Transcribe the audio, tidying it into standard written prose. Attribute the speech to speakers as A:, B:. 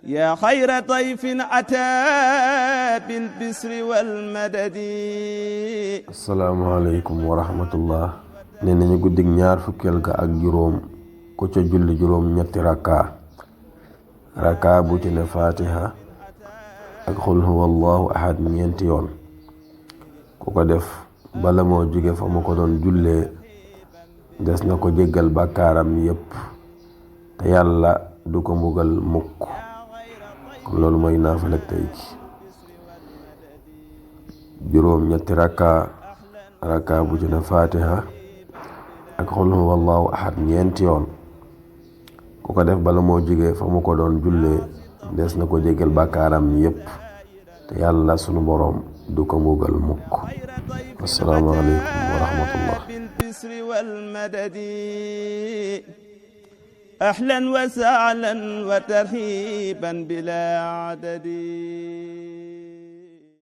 A: yaa xayra dayfin ataa bil bisri wal madadi.
B: asalaamaaleykum wa rahmatullah. nee nañu guddig ñaar fukkeel ga ak juróom ku ca julli juróom ñetti rakka bu ci ne fatiha ak xul huwa allahu ahad ñeenti yoon. ku ko def bala moo jóge fa mu ko doon jullee des na ko jéggal bàkkaaram yépp te yàlla du ko mbugal mukk. kon loolu mooy naafilek tey gi. juróom ñetti rakka bu ci ne fatiha ak xul huwa allahu ahad ñeenti yoon. ku ko def bala moo jóge fa mu ko doon jullee des na ko jéggal bàkkaaram yépp te yàlla sunu boroom du ko mbugal mukk. assalaamu aleykum wa rahmatullah.
A: ahlan wa sahlan wa tarhiban bila adadi.